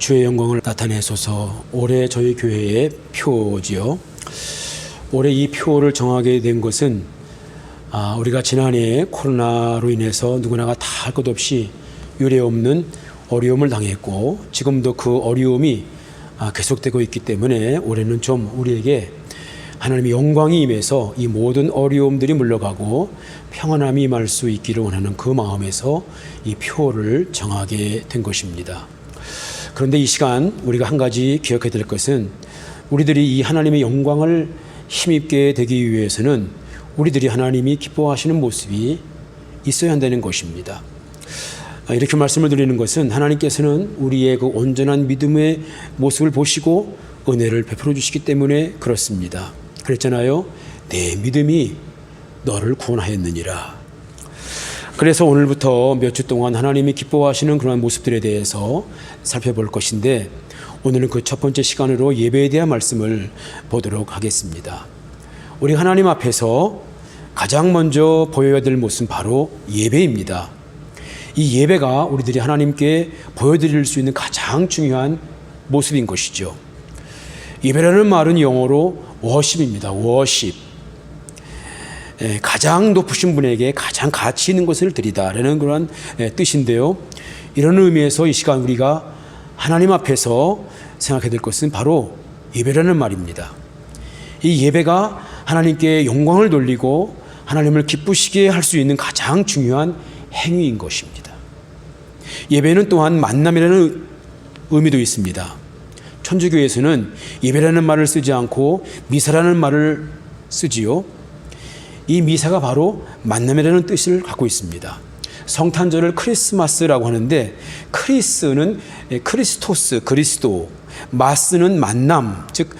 주의 영광을 나타내소서. 올해 저희 교회의 표지요. 올해 이 표를 정하게 된 것은 우리가 지난해 코로나로 인해서 누구나가 다 할 것 없이 유례없는 어려움을 당했고 지금도 그 어려움이 계속되고 있기 때문에 올해는 좀 우리에게 하나님의 영광이 임해서 이 모든 어려움들이 물러가고 평안함이 임할 수 있기를 원하는 그 마음에서 이 표를 정하게 된 것입니다. 그런데 이 시간 우리가 한 가지 기억해야 될 것은 우리들이 이 하나님의 영광을 힘입게 되기 위해서는 우리들이 하나님이 기뻐하시는 모습이 있어야 한다는 것입니다. 이렇게 말씀을 드리는 것은 하나님께서는 우리의 그 온전한 믿음의 모습을 보시고 은혜를 베풀어 주시기 때문에 그렇습니다. 그랬잖아요. 내 믿음이 너를 구원하였느니라. 그래서 오늘부터 몇 주 동안 하나님이 기뻐하시는 그러한 모습들에 대해서 살펴볼 것인데 오늘은 그 첫 번째 시간으로 예배에 대한 말씀을 보도록 하겠습니다. 우리 하나님 앞에서 가장 먼저 보여야 될 모습은 바로 예배입니다. 이 예배가 우리들이 하나님께 보여드릴 수 있는 가장 중요한 모습인 것이죠. 예배라는 말은 영어로 워십입니다. 워십. 가장 높으신 분에게 가장 가치 있는 것을 드리다라는 그런 뜻인데요. 이런 의미에서 이 시간 우리가 하나님 앞에서 생각해야 될 것은 바로 예배라는 말입니다. 이 예배가 하나님께 영광을 돌리고 하나님을 기쁘시게 할 수 있는 가장 중요한 행위인 것입니다. 예배는 또한 만남이라는 의미도 있습니다. 천주교에서는 예배라는 말을 쓰지 않고 미사라는 말을 쓰지요. 이 미사가 바로 만남이라는 뜻을 갖고 있습니다. 성탄절을 크리스마스라고 하는데 크리스는 크리스토스, 그리스도, 마스는 만남, 즉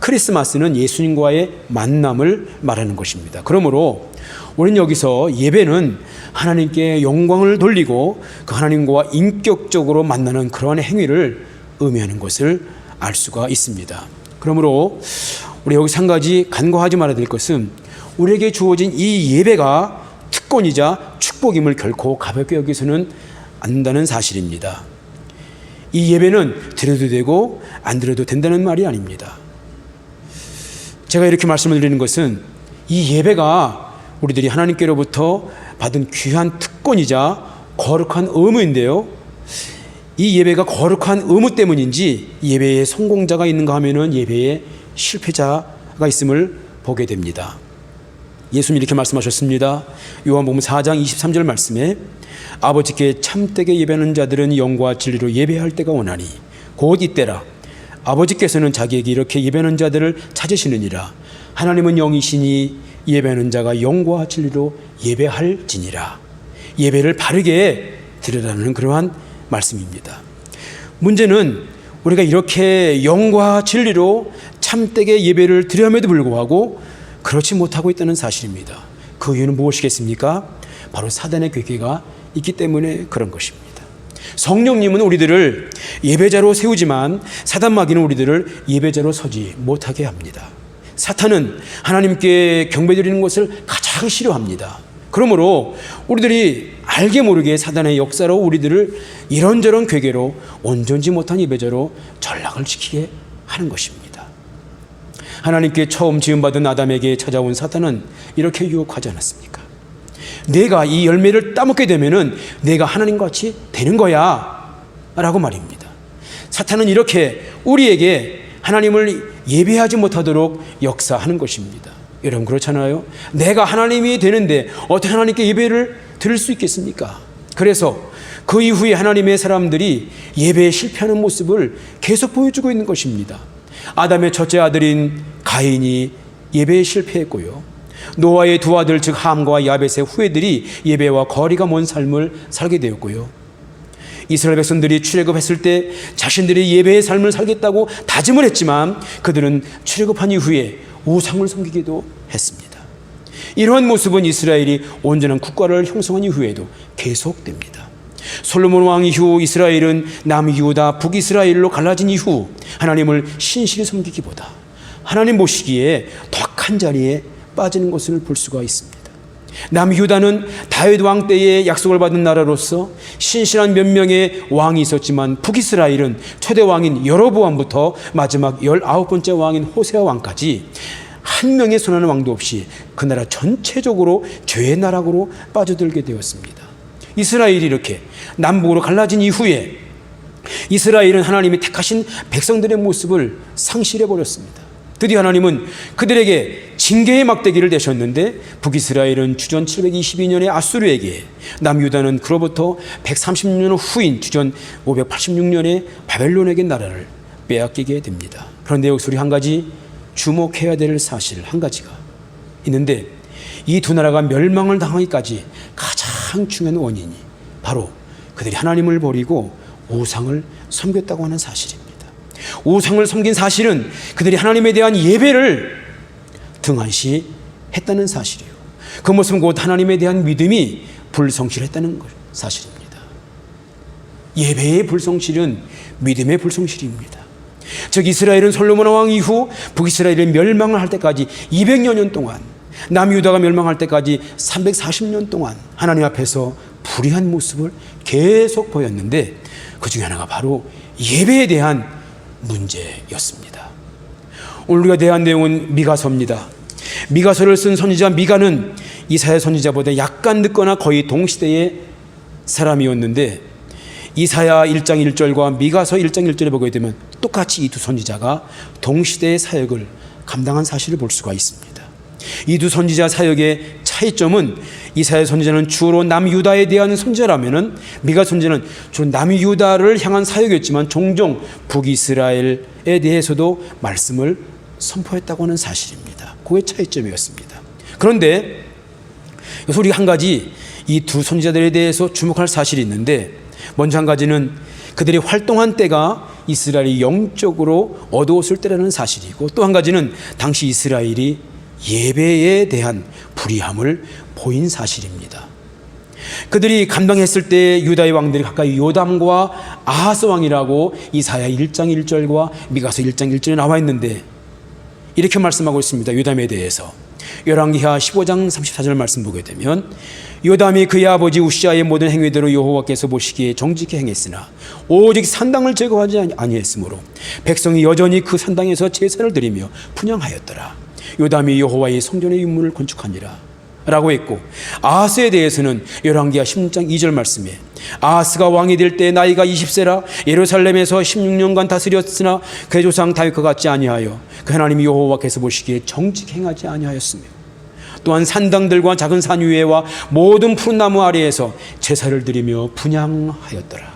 크리스마스는 예수님과의 만남을 말하는 것입니다. 그러므로 우리는 여기서 예배는 하나님께 영광을 돌리고 그 하나님과 인격적으로 만나는 그러한 행위를 의미하는 것을 알 수가 있습니다. 그러므로 우리 여기서 한 가지 간과하지 말아야 될 것은 우리에게 주어진 이 예배가 특권이자 축복임을 결코 가볍게 여기서는 안다는 사실입니다. 이 예배는 드려도 되고 안 드려도 된다는 말이 아닙니다. 제가 이렇게 말씀을 드리는 것은 이 예배가 우리들이 하나님께로부터 받은 귀한 특권이자 거룩한 의무인데요. 이 예배가 거룩한 의무 때문인지 예배에 성공자가 있는가 하면은 예배에 실패자가 있음을 보게 됩니다. 예수님 이렇게 말씀하셨습니다. 요한복음 4장 23절 말씀에 아버지께 참되게 예배하는 자들은 영과 진리로 예배할 때가 오나니 곧 이때라. 아버지께서는 자기에게 이렇게 예배하는 자들을 찾으시느니라. 하나님은 영이시니 예배하는 자가 영과 진리로 예배할지니라. 예배를 바르게 드리라는 그러한 말씀입니다. 문제는 우리가 이렇게 영과 진리로 참되게 예배를 드려야함에도 불구하고 그렇지 못하고 있다는 사실입니다. 그 이유는 무엇이겠습니까? 바로 사단의 괴계가 있기 때문에 그런 것입니다. 성령님은 우리들을 예배자로 세우지만 사단 마귀는 우리들을 예배자로 서지 못하게 합니다. 사탄은 하나님께 경배드리는 것을 가장 싫어합니다. 그러므로 우리들이 알게 모르게 사단의 역사로 우리들을 이런저런 괴계로 온전치 못한 예배자로 전락을 지키게 하는 것입니다. 하나님께 처음 지음받은 아담에게 찾아온 사탄은 이렇게 유혹하지 않았습니까? 내가 이 열매를 따먹게 되면은 내가 하나님같이 되는 거야 라고 말입니다. 사탄은 이렇게 우리에게 하나님을 예배하지 못하도록 역사하는 것입니다. 여러분 그렇잖아요. 내가 하나님이 되는데 어떻게 하나님께 예배를 드릴 수 있겠습니까? 그래서 그 이후에 하나님의 사람들이 예배에 실패하는 모습을 계속 보여주고 있는 것입니다. 아담의 첫째 아들인 가인이 예배에 실패했고요. 노아의 두 아들 즉 함과 야벳의 후예들이 예배와 거리가 먼 삶을 살게 되었고요. 이스라엘 백성들이 출애굽했을 때 자신들이 예배의 삶을 살겠다고 다짐을 했지만 그들은 출애굽한 이후에 우상을 섬기기도 했습니다. 이러한 모습은 이스라엘이 온전한 국가를 형성한 이후에도 계속됩니다. 솔로몬 왕 이후 이스라엘은 남유다 북이스라엘로 갈라진 이후 하나님을 신실히 섬기기보다 하나님 보시기에 더 악한 자리에 빠지는 것을 볼 수가 있습니다. 남유다는 다윗 왕 때에 약속을 받은 나라로서 신실한 몇 명의 왕이 있었지만 북이스라엘은 초대 왕인 여로보암부터 마지막 19번째 왕인 호세아 왕까지 한 명의 선하는 왕도 없이 그 나라 전체적으로 죄의 나락으로 빠져들게 되었습니다. 이스라엘이 이렇게 남북으로 갈라진 이후에 이스라엘은 하나님이 택하신 백성들의 모습을 상실해버렸습니다. 드디어 하나님은 그들에게 징계의 막대기를 대셨는데 북이스라엘은 주전 722년에 아수르에게, 남유다는 그로부터 136년 후인 주전 586년에 바벨론에게 나라를 빼앗기게 됩니다. 그런데 여기서 우리 한 가지 주목해야 될 사실 한 가지가 있는데, 이 두 나라가 멸망을 당하기까지 가장 중요한 원인이 바로 그들이 하나님을 버리고 우상을 섬겼다고 하는 사실입니다. 우상을 섬긴 사실은 그들이 하나님에 대한 예배를 등한시했다는 사실이에요. 그 모습은 곧 하나님에 대한 믿음이 불성실했다는 사실입니다. 예배의 불성실은 믿음의 불성실입니다. 즉 이스라엘은 솔로몬 왕 이후 북이스라엘이 멸망을 할 때까지 200여 년 동안, 남유다가 멸망할 때까지 340년 동안 하나님 앞에서 불의한 모습을 계속 보였는데, 그 중에 하나가 바로 예배에 대한 문제였습니다. 오늘 우리가 대한 내용은 미가서입니다. 미가서를 쓴 선지자 미가는 이사야 선지자보다 약간 늦거나 거의 동시대의 사람이었는데, 이사야 1장 1절과 미가서 1장 1절에 보게 되면 똑같이 이 두 선지자가 동시대의 사역을 감당한 사실을 볼 수가 있습니다. 이 두 선지자 사역의 차이점은, 이사야 선지자는 주로 남유다에 대한 선지자라면은 미가 선지자는 주로 남유다를 향한 사역이었지만 종종 북이스라엘에 대해서도 말씀을 선포했다고 하는 사실입니다. 그게 차이점이었습니다. 그런데 여기서 우리가 한 가지 이 두 선지자들에 대해서 주목할 사실이 있는데, 먼저 한 가지는 그들이 활동한 때가 이스라엘이 영적으로 어두웠을 때라는 사실이고, 또 한 가지는 당시 이스라엘이 예배에 대한 불의함을 보인 사실입니다. 그들이 감당했을 때 유다의 왕들이 가까이 요담과 아하스 왕이라고 이사야 1장 1절과 미가서 1장 1절에 나와 있는데, 이렇게 말씀하고 있습니다. 요담에 대해서 열왕기하 15장 34절 말씀 보게 되면, 요담이 그의 아버지 우시아의 모든 행위대로 여호와께서 보시기에 정직히 행했으나 오직 산당을 제거하지 아니했으므로 백성이 여전히 그 산당에서 제사를 드리며 분향하였더라. 요담이 여호와의 성전의 유물을 건축하니라 라고 했고, 아하스에 대해서는 열왕기하 16장 2절 말씀에, 아하스가 왕이 될 때 나이가 20세라 예루살렘에서 16년간 다스렸으나 그의 조상 다윗과 같지 아니하여 그 하나님 여호와께서 보시기에 정직 행하지 아니하였으며, 또한 산당들과 작은 산 위에와 모든 푸른 나무 아래에서 제사를 드리며 분향하였더라.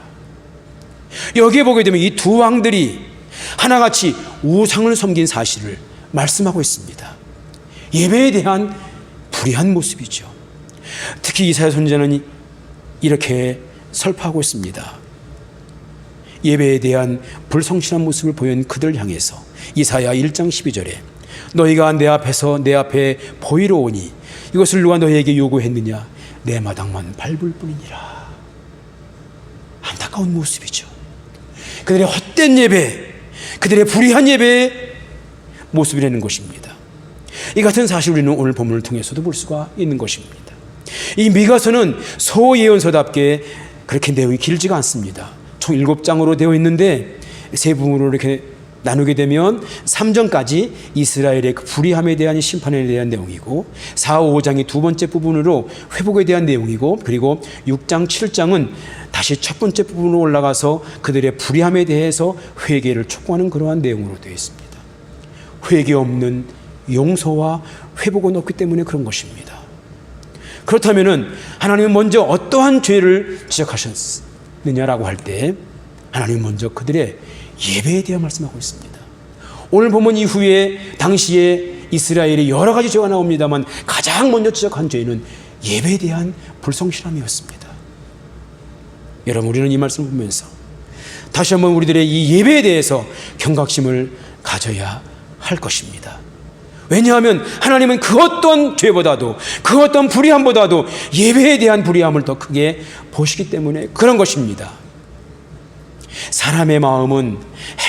여기에 보게 되면 이 두 왕들이 하나같이 우상을 섬긴 사실을 말씀하고 있습니다. 예배에 대한 불의한 모습이죠. 특히 이사야 선지자는 이렇게 설파하고 있습니다. 예배에 대한 불성실한 모습을 보인 그들을 향해서 이사야 1장 12절에 너희가 내 앞에서 내 앞에 보이러 오니 이것을 누가 너희에게 요구했느냐, 내 마당만 밟을 뿐이니라. 안타까운 모습이죠. 그들의 헛된 예배, 그들의 불의한 예배의 모습이라는 것입니다. 이 같은 사실 우리는 오늘 본문을 통해서도 볼 수가 있는 것입니다. 이 미가서는 소예언서답게 그렇게 내용이 길지가 않습니다. 총 7장으로 되어 있는데 세 부분으로 이렇게 나누게 되면 3장까지 이스라엘의 그 불의함에 대한 심판에 대한 내용이고, 4, 5장이 두 번째 부분으로 회복에 대한 내용이고, 그리고 6장, 7장은 다시 첫 번째 부분으로 올라가서 그들의 불의함에 대해서 회개를 촉구하는 그러한 내용으로 되어 있습니다. 회개 없는 용서와 회복은 없기 때문에 그런 것입니다. 그렇다면 하나님은 먼저 어떠한 죄를 지적하셨느냐라고 할 때 하나님은 먼저 그들의 예배에 대해 말씀하고 있습니다. 오늘 본문 이후에 당시에 이스라엘의 여러 가지 죄가 나옵니다만 가장 먼저 지적한 죄는 예배에 대한 불성실함이었습니다. 여러분, 우리는 이 말씀을 보면서 다시 한번 우리들의 이 예배에 대해서 경각심을 가져야 할 것입니다. 왜냐하면 하나님은 그 어떤 죄보다도 그 어떤 불의함보다도 예배에 대한 불의함을 더 크게 보시기 때문에 그런 것입니다. 사람의 마음은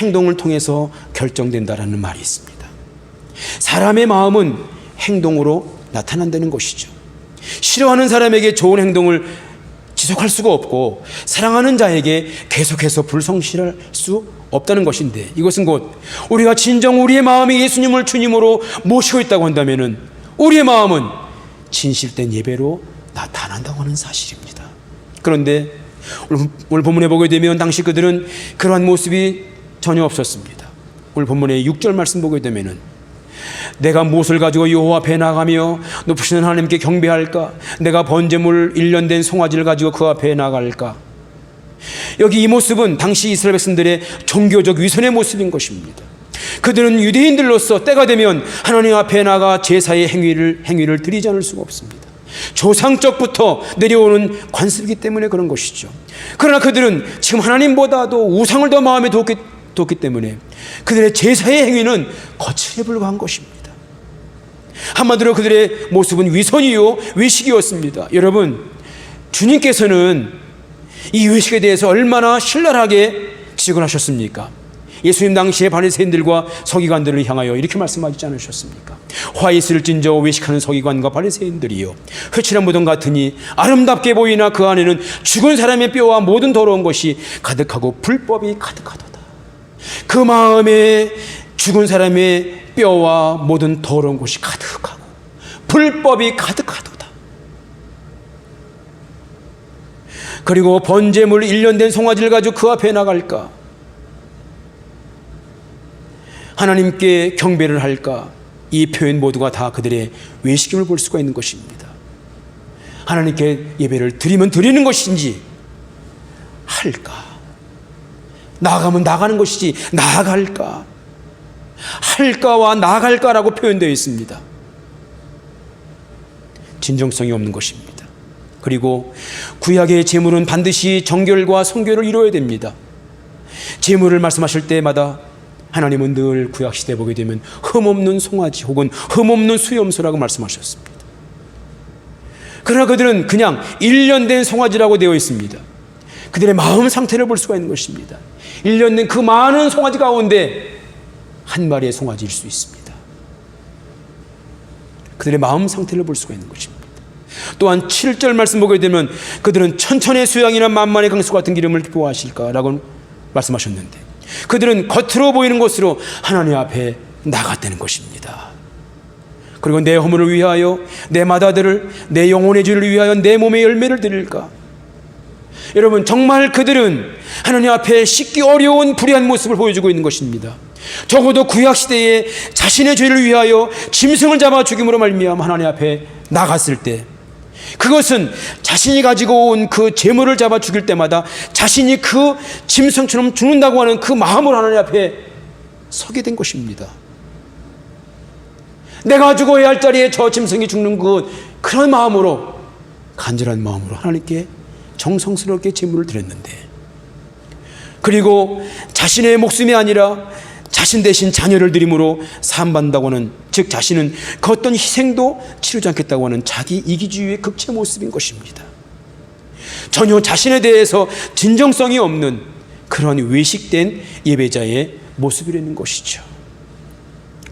행동을 통해서 결정된다라는 말이 있습니다. 사람의 마음은 행동으로 나타난다는 것이죠. 싫어하는 사람에게 좋은 행동을 지속할 수가 없고 사랑하는 자에게 계속해서 불성실할 수 없다는 것인데, 이것은 곧 우리가 진정 우리의 마음이 예수님을 주님으로 모시고 있다고 한다면 우리의 마음은 진실된 예배로 나타난다고 하는 사실입니다. 그런데 오늘 본문에 보게 되면 당시 그들은 그러한 모습이 전혀 없었습니다. 오늘 본문의 6절 말씀 보게 되면 내가 무엇을 가지고 여호와 앞에 나가며 높으시는 하나님께 경배할까? 내가 번제물 1년 된 송아지를 가지고 그 앞에 나갈까? 여기 이 모습은 당시 이스라엘 백성들의 종교적 위선의 모습인 것입니다. 그들은 유대인들로서 때가 되면 하나님 앞에 나가 제사의 행위를 드리지 않을 수가 없습니다. 조상적부터 내려오는 관습이기 때문에 그런 것이죠. 그러나 그들은 지금 하나님보다도 우상을 더 마음에 뒀기 때문에 그들의 제사의 행위는 거칠에 불과한 것입니다. 한마디로 그들의 모습은 위선이요 외식이었습니다. 여러분, 주님께서는 이 외식에 대해서 얼마나 신랄하게 지적을 하셨습니까? 예수님 당시에 바리새인들과 서기관들을 향하여 이렇게 말씀하지 않으셨습니까? 화 있을진저 외식하는 서기관과 바리새인들이요, 회칠한 무덤 같으니 아름답게 보이나 그 안에는 죽은 사람의 뼈와 모든 더러운 것이 가득하고 불법이 가득하도다. 그 마음에 죽은 사람의 뼈와 모든 더러운 것이 가득하고 불법이 가득하도다. 그리고 번제물 1년 된 송아지를 가지고 그 앞에 나갈까? 하나님께 경배를 할까? 이 표현 모두가 다 그들의 외식임을 볼 수가 있는 것입니다. 하나님께 예배를 드리면 드리는 것인지 할까? 나아가면 나가는 것이지 나아갈까? 할까와 나아갈까라고 표현되어 있습니다. 진정성이 없는 것입니다. 그리고 구약의 제물은 반드시 정결과 성결을 이루어야 됩니다. 제물을 말씀하실 때마다 하나님은 늘 구약시대에 보게 되면 흠없는 송아지 혹은 흠없는 수염소라고 말씀하셨습니다. 그러나 그들은 그냥 1년 된 송아지라고 되어 있습니다. 그들의 마음 상태를 볼 수가 있는 것입니다. 1년 된 그 많은 송아지 가운데 한 마리의 송아지일 수 있습니다. 그들의 마음 상태를 볼 수가 있는 것입니다. 또한 7절 말씀 보게 되면 그들은 천천의 수양이나 만만의 강수 같은 기름을 기뻐하실까라고 말씀하셨는데, 그들은 겉으로 보이는 것으로 하나님 앞에 나갔다는 것입니다. 그리고 내 허물을 위하여 내 마다들을, 내 영혼의 죄를 위하여 내 몸의 열매를 드릴까? 여러분, 정말 그들은 하나님 앞에 씻기 어려운 불의한 모습을 보여주고 있는 것입니다. 적어도 구약시대에 자신의 죄를 위하여 짐승을 잡아 죽임으로 말미암아 하나님 앞에 나갔을 때, 그것은 자신이 가지고 온 그 재물을 잡아 죽일 때마다 자신이 그 짐승처럼 죽는다고 하는 그 마음으로 하나님 앞에 서게 된 것입니다. 내가 죽어야 할 자리에 저 짐승이 죽는 그런 마음으로, 간절한 마음으로 하나님께 정성스럽게 제물을 드렸는데, 그리고 자신의 목숨이 아니라 자신 대신 자녀를 드림으로 사함받는다고 하는, 즉 자신은 그 어떤 희생도 치르지 않겠다고 하는 자기 이기주의의 극체 모습인 것입니다. 전혀 자신에 대해서 진정성이 없는 그런 외식된 예배자의 모습이라는 것이죠.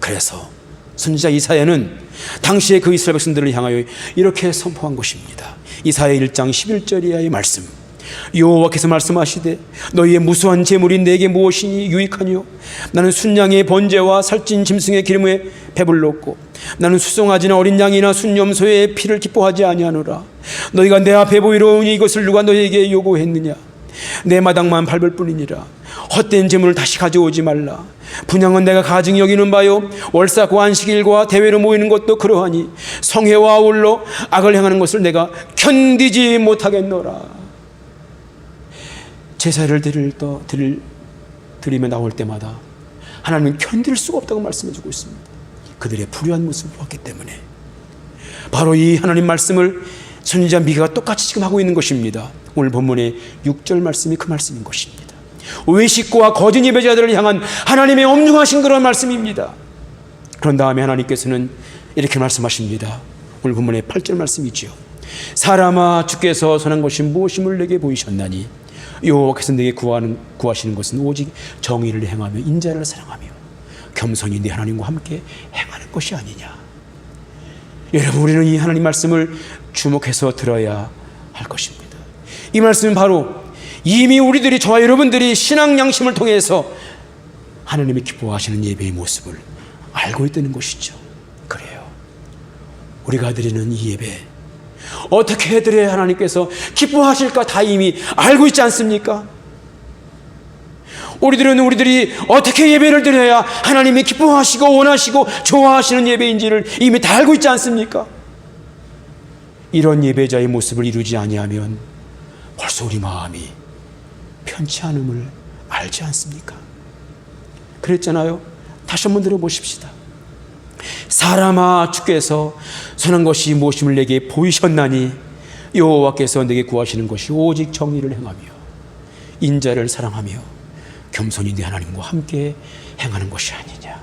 그래서 선지자 이사야는 당시에 그 이스라엘 백성들을 향하여 이렇게 선포한 것입니다. 이사야 1장 11절 이하의 말씀. 여호와께서 말씀하시되 너희의 무수한 재물이 내게 무엇이니 유익하뇨? 나는 순양의 번제와 살찐 짐승의 기름에 배불렀고 나는 수송아지나 어린 양이나 순염소의 피를 기뻐하지 아니하노라. 너희가 내 앞에 보이러 오니 이것을 누가 너희에게 요구했느냐? 내 마당만 밟을 뿐이니라. 헛된 재물을 다시 가져오지 말라. 분향은 내가 가증히 여기는 바요, 월삭과 안식일과 대회로 모이는 것도 그러하니 성회와 아울러 악을 행하는 것을 내가 견디지 못하겠노라. 제사를 드리며 나올 때마다 하나님은 견딜 수가 없다고 말씀해주고 있습니다. 그들의 불의한 모습을 보았기 때문에. 바로 이 하나님 말씀을 선지자 미가가 똑같이 지금 하고 있는 것입니다. 오늘 본문의 6절 말씀이 그 말씀인 것입니다. 외식과 거짓 예배자들을 향한 하나님의 엄중하신 그런 말씀입니다. 그런 다음에 하나님께서는 이렇게 말씀하십니다. 오늘 본문의 8절 말씀이지요. 사람아, 주께서 선한 것이 무엇임을 내게 보이셨나니 여호와께서 내게 구하시는 것은 오직 정의를 행하며 인자를 사랑하며 겸손히 네 하나님과 함께 행하는 것이 아니냐. 여러분, 우리는 이 하나님 말씀을 주목해서 들어야 할 것입니다. 이 말씀은 바로 이미 우리들이, 저와 여러분들이 신앙 양심을 통해서 하나님이 기뻐하시는 예배의 모습을 알고 있다는 것이죠. 그래요. 우리가 드리는 이 예배 어떻게 해드려야 하나님께서 기뻐하실까 다 이미 알고 있지 않습니까? 우리들이 어떻게 예배를 드려야 하나님이 기뻐하시고 원하시고 좋아하시는 예배인지를 이미 다 알고 있지 않습니까? 이런 예배자의 모습을 이루지 아니하면 벌써 우리 마음이 편치 않음을 알지 않습니까? 그랬잖아요. 다시 한번 들어보십시다. 사람아, 주께서 선한 것이 무엇임을 내게 보이셨나니 여호와께서 내게 구하시는 것이 오직 정의를 행하며 인자를 사랑하며 겸손히 네 하나님과 함께 행하는 것이 아니냐.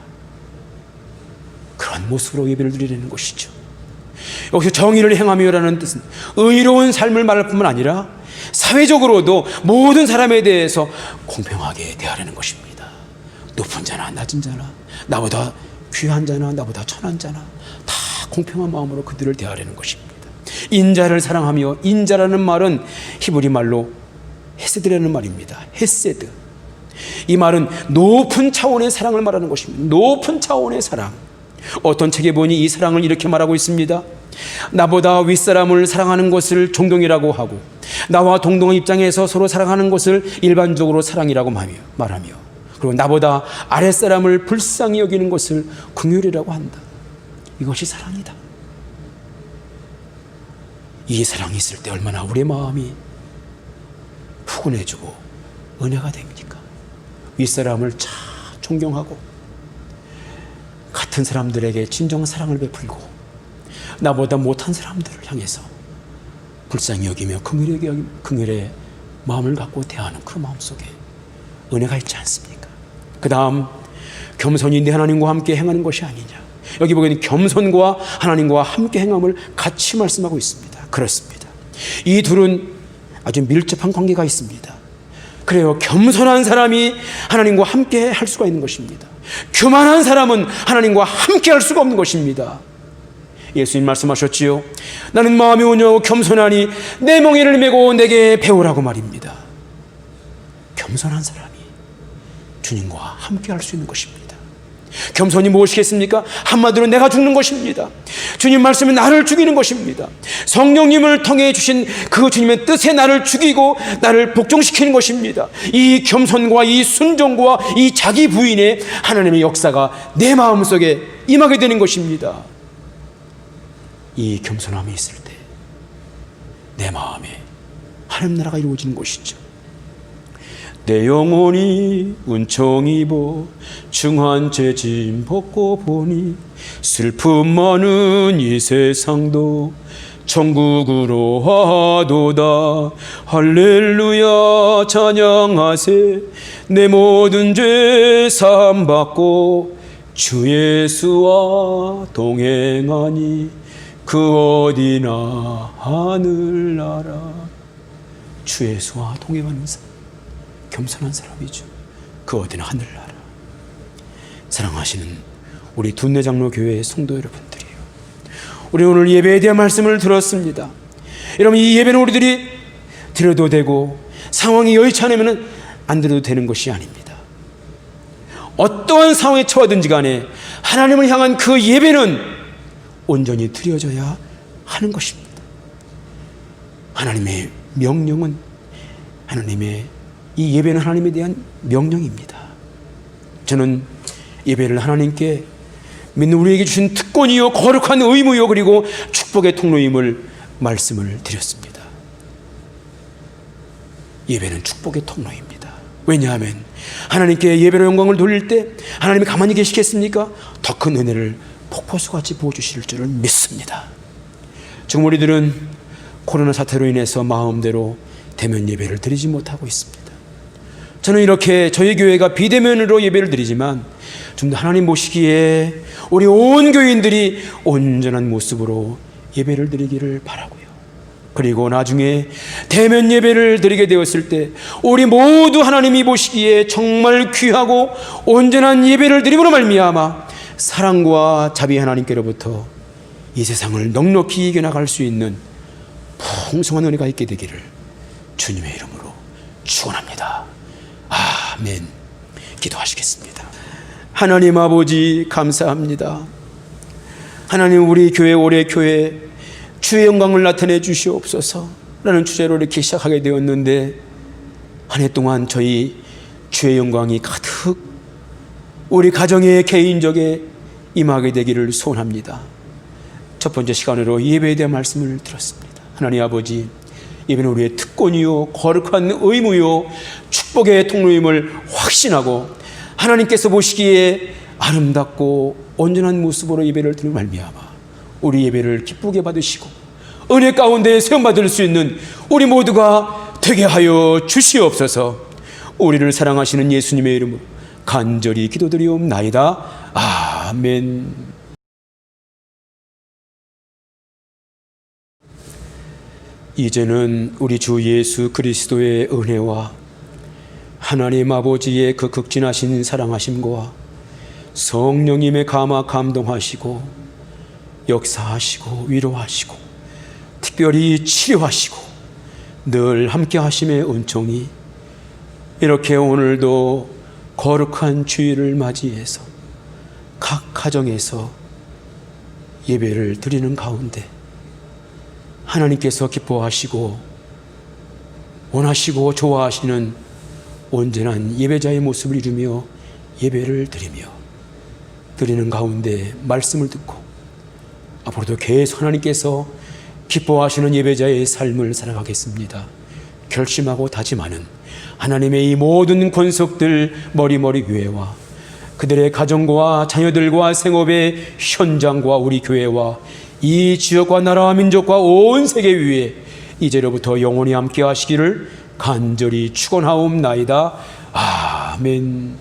그런 모습으로 예배를 드리려는 것이죠. 여기서 정의를 행하며라는 뜻은 의로운 삶을 말할 뿐만 아니라 사회적으로도 모든 사람에 대해서 공평하게 대하려는 것입니다. 높은 자나 낮은 자나, 나보다 귀한 자나 나보다 천한 자나 다 공평한 마음으로 그들을 대하려는 것입니다. 인자를 사랑하며, 인자라는 말은 히브리 말로 헤세드라는 말입니다. 헤세드. 이 말은 높은 차원의 사랑을 말하는 것입니다. 높은 차원의 사랑. 어떤 책에 보니 이 사랑을 이렇게 말하고 있습니다. 나보다 윗사람을 사랑하는 것을 존경이라고 하고 나와 동등한 입장에서 서로 사랑하는 것을 일반적으로 사랑이라고 말하며, 그리고 나보다 아랫사람을 불쌍히 여기는 것을 긍휼이라고 한다. 이것이 사랑이다. 이 사랑이 있을 때 얼마나 우리의 마음이 푸근해지고 은혜가 됩니까? 윗사람을 참 존경하고 같은 사람들에게 진정한 사랑을 베풀고 나보다 못한 사람들을 향해서 불쌍히 여기며 긍휼의 마음을 갖고 대하는 그 마음속에 은혜가 있지 않습니까? 그 다음, 겸손히 내 하나님과 함께 행하는 것이 아니냐. 여기 보기에는 겸손과 하나님과 함께 행함을 같이 말씀하고 있습니다. 그렇습니다. 이 둘은 아주 밀접한 관계가 있습니다. 그래요. 겸손한 사람이 하나님과 함께 할 수가 있는 것입니다. 교만한 사람은 하나님과 함께 할 수가 없는 것입니다. 예수님 말씀하셨지요. 나는 마음이 온유하고 겸손하니 내 멍에를 메고 내게 배우라고 말입니다. 겸손한 사람이 주님과 함께 할 수 있는 것입니다. 겸손이 무엇이겠습니까? 한마디로 내가 죽는 것입니다. 주님 말씀이 나를 죽이는 것입니다. 성령님을 통해 주신 그 주님의 뜻에 나를 죽이고 나를 복종시키는 것입니다. 이 겸손과 이 순종과 이 자기 부인의 하나님의 역사가 내 마음속에 임하게 되는 것입니다. 이 겸손함이 있을 때 내 마음에 하나님 나라가 이루어지는 것이죠. 내 영혼이 은총 입어 중한 죄짐 벗고 보니 슬픔 많은 이 세상도 천국으로 하도다. 할렐루야 찬양하세. 내 모든 죄 사함 받고 주 예수와 동행하니 그 어디나 하늘나라. 주 예수와 동행하는 사람, 겸손한 사람이죠. 그 어디나 하늘나라. 사랑하시는 우리 둔내장로 교회의 성도 여러분들이에요. 우리 오늘 예배에 대한 말씀을 들었습니다. 여러분, 이 예배는 우리들이 드려도 되고 상황이 여의치 않으면 안 드려도 되는 것이 아닙니다. 어떠한 상황에 처하든지 간에 하나님을 향한 그 예배는 온전히 드려져야 하는 것입니다. 하나님의 명령은, 이 예배는 하나님에 대한 명령입니다. 저는 예배를 하나님께 믿는 우리에게 주신 특권이요 거룩한 의무요 그리고 축복의 통로임을 말씀을 드렸습니다. 예배는 축복의 통로입니다. 왜냐하면 하나님께 예배로 영광을 돌릴 때 하나님이 가만히 계시겠습니까? 더 큰 은혜를 폭포수같이 부어주실 줄을 믿습니다. 지금 우리들은 코로나 사태로 인해서 마음대로 대면 예배를 드리지 못하고 있습니다. 저는 이렇게 저희 교회가 비대면으로 예배를 드리지만 좀 더 하나님 보시기에 우리 온 교인들이 온전한 모습으로 예배를 드리기를 바라고요. 그리고 나중에 대면 예배를 드리게 되었을 때 우리 모두 하나님이 보시기에 정말 귀하고 온전한 예배를 드림으로 말미암아 사랑과 자비 하나님께로부터 이 세상을 넉넉히 이겨나갈 수 있는 풍성한 은혜가 있게 되기를 주님의 이름으로 축원합니다. 아멘. 기도하시겠습니다. 하나님 아버지 감사합니다. 하나님, 우리 교회 올해 교회 주의 영광을 나타내 주시옵소서 라는 주제로 이렇게 시작하게 되었는데, 한 해 동안 저희 주의 영광이 가득 우리 가정의 개인적에 임하게 되기를 소원합니다. 첫 번째 시간으로 예배에 대한 말씀을 들었습니다. 하나님 아버지, 예배는 우리의 특권이요 거룩한 의무요 축복의 통로임을 확신하고, 하나님께서 보시기에 아름답고 온전한 모습으로 예배를 드리는 말미암아 우리 예배를 기쁘게 받으시고 은혜 가운데 세움받을 수 있는 우리 모두가 되게 하여 주시옵소서. 우리를 사랑하시는 예수님의 이름으로 간절히 기도드리옵나이다. 아멘. 이제는 우리 주 예수 그리스도의 은혜와 하나님 아버지의 그 극진하신 사랑하심과 성령님의 감화 감동하시고 역사하시고 위로하시고 특별히 치료하시고 늘 함께 하심의 은총이 이렇게 오늘도 거룩한 주일을 맞이해서 각 가정에서 예배를 드리는 가운데 하나님께서 기뻐하시고 원하시고 좋아하시는 온전한 예배자의 모습을 이루며 예배를 드리는 가운데 말씀을 듣고 앞으로도 계속 하나님께서 기뻐하시는 예배자의 삶을 살아가겠습니다. 결심하고 다짐하는 하나님의 이 모든 권속들 머리머리 교회와 그들의 가정과 자녀들과 생업의 현장과 우리 교회와 이 지역과 나라와 민족과 온 세계 위에 이제로부터 영원히 함께 하시기를 간절히 축원하옵나이다. 아멘.